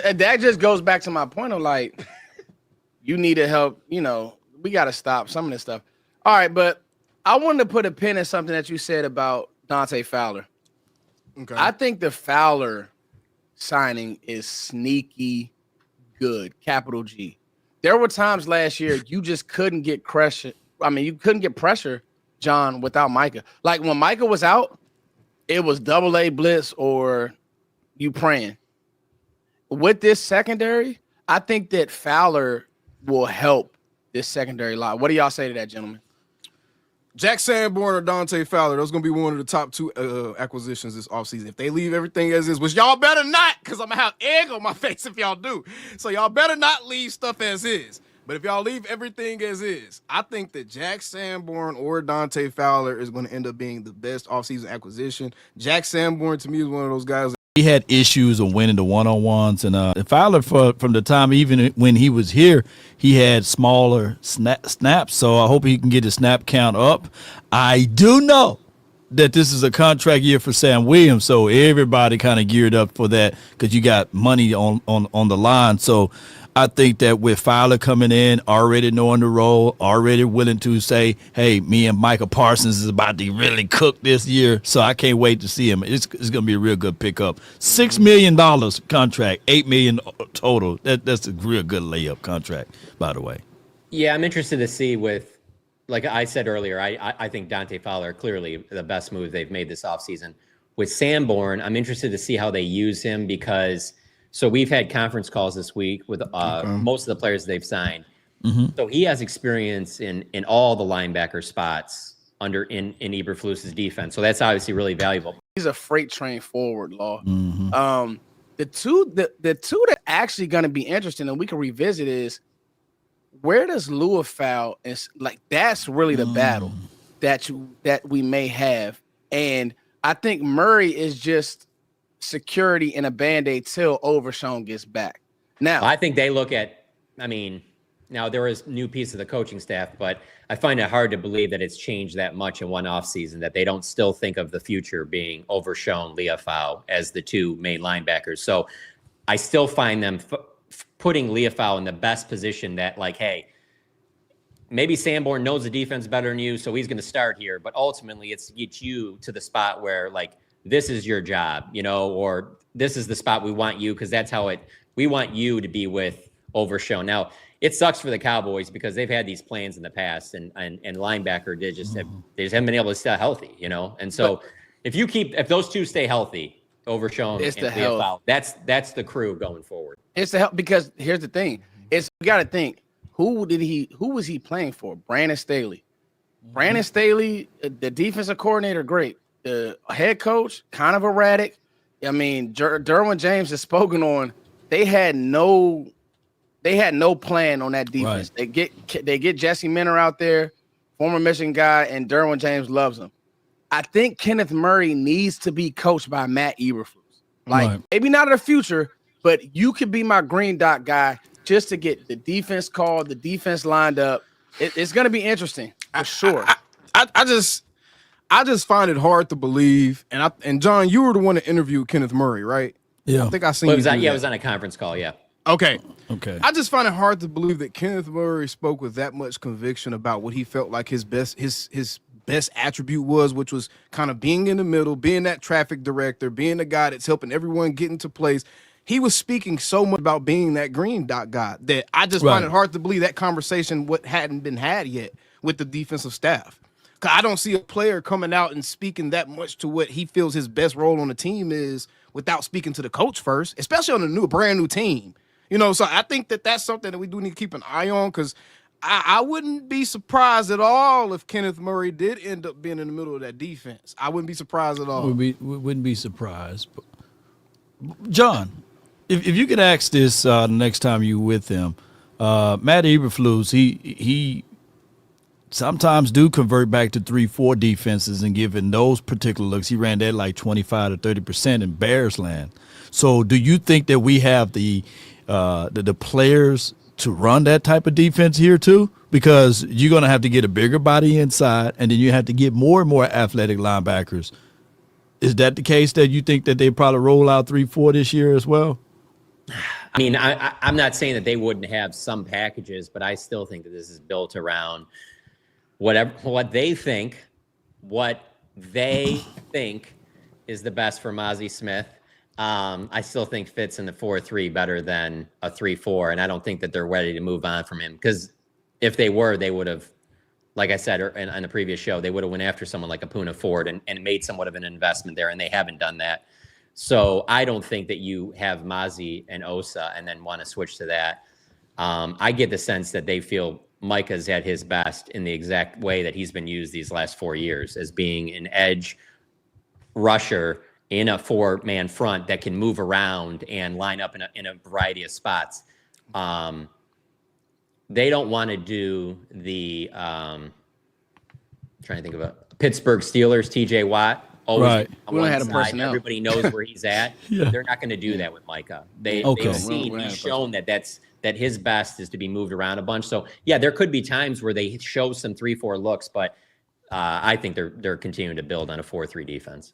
That just goes back to my point of like, you need to help. We got to stop some of this stuff. All right, but I wanted to put a pin in something that you said about Dante Fowler. Okay. I think the Fowler signing is sneaky good, capital G. There were times last year you just couldn't get pressure. I mean, you couldn't get pressure, John, without Micah. Like when Micah was out, it was double A blitz or you praying. With this secondary, I think that Fowler will help this secondary line. What do y'all say to that, gentlemen? Jack Sanborn or Dante Fowler, those going to be one of the top two acquisitions this offseason. If they leave everything as is, which y'all better not, because I'm going to have egg on my face if y'all do. So y'all better not leave stuff as is. But if y'all leave everything as is, I think that Jack Sanborn or Dante Fowler is going to end up being the best offseason acquisition. Jack Sanborn, to me, is one of those guys. He had issues of winning the one-on-ones, and Fowler, from the time even when he was here, he had smaller snaps, so I hope he can get his snap count up. I do know that this is a contract year for Sam Williams, so everybody kind of geared up for that because you got money on the line. So I think that with Fowler coming in, already knowing the role, already willing to say, hey, me and Micah Parsons is about to really cook this year, so I can't wait to see him. It's going to be a real good pickup. $6 million contract, $8 million total. That's a real good layup contract, by the way. Yeah, I'm interested to see with, like I said earlier, I think Dante Fowler clearly the best move they've made this offseason. With Sanborn, I'm interested to see how they use him because – so we've had conference calls this week with most of the players they've signed. Mm-hmm. So he has experience in all the linebacker spots in Eberflus's defense. So that's obviously really valuable. He's a freight train forward, Law. Mm-hmm. The two that actually going to be interesting, and we can revisit is where does Luafau is like that's really the battle that we may have, and I think Murray is just security in a Band-Aid till Overshown gets back. Now, I think they look at, now there is new piece of the coaching staff, but I find it hard to believe that it's changed that much in one offseason, that they don't still think of the future being Overshown, Liufau as the two main linebackers. So I still find them putting Liufau in the best position that, like, hey, maybe Sanborn knows the defense better than you, so he's going to start here. But ultimately, it's to get you to the spot where, like, this is your job, or this is the spot we want you because that's how we want you to be with Overshown. Now, it sucks for the Cowboys because they've had these plans in the past and linebacker they just haven't been able to stay healthy, And so if those two stay healthy, Overshown and Leopold, that's the crew going forward. It's the help because here's the thing. You got to think, who was he playing for? Brandon Staley. Brandon Staley, the defensive coordinator, great. The head coach, kind of erratic. I mean, Derwin James has spoken on. They had no plan on that defense. Right. They get Jesse Minter out there, former Michigan guy, and Derwin James loves him. I think Kenneth Murray needs to be coached by Matt Eberflus. Like maybe not in the future, but you could be my green dot guy just to get the defense called, the defense lined up. It's going to be interesting for sure. I just find it hard to believe, and John, you were the one that interviewed Kenneth Murray, right? Yeah, I think I seen. It was on a conference call. Yeah. Okay. I just find it hard to believe that Kenneth Murray spoke with that much conviction about what he felt like his best attribute was, which was kind of being in the middle, being that traffic director, being the guy that's helping everyone get into place. He was speaking so much about being that green dot guy that I just find it hard to believe that conversation hadn't been had yet with the defensive staff. I don't see a player coming out and speaking that much to what he feels his best role on the team is without speaking to the coach first, especially on a brand new team. So I think that's something that we do need to keep an eye on because I wouldn't be surprised at all if Kenneth Murray did end up being in the middle of that defense. I wouldn't be surprised at all. We wouldn't be surprised. John, if you could ask this the next time you with him, Matt Eberflus, he sometimes do convert back to 3-4 defenses and given those particular looks. He ran that like 25 to 30% in Bears land. So do you think that we have the players to run that type of defense here too? Because you're going to have to get a bigger body inside, and then you have to get more and more athletic linebackers. Is that the case that you think that they probably roll out 3-4 this year as well? I mean, I'm not saying that they wouldn't have some packages, but I still think that this is built around what they think is the best for Mozzie Smith. I still think fits in the 4-3 better than a 3-4, and I don't think that they're ready to move on from him, because if they were, they would have, like I said in the previous show, they would have went after someone like Apuna Ford and made somewhat of an investment there, and they haven't done that. So I don't think that you have Mozzie and Osa and then want to switch to that. I get the sense that they feel Micah's at his best in the exact way that he's been used these last 4 years, as being an edge rusher in a 4-man front that can move around and line up in a variety of spots. They don't want to do the trying to think of a Pittsburgh Steelers, TJ Watt. Always Right. on We don't one have the side, personnel. everybody knows where he's at. Yeah. They're not going to do that with Micah. They've Okay. seen, We don't he's have shown that his best is to be moved around a bunch. So yeah, there could be times where they show some 3-4 looks, but I think they're continuing to build on a 4-3 defense.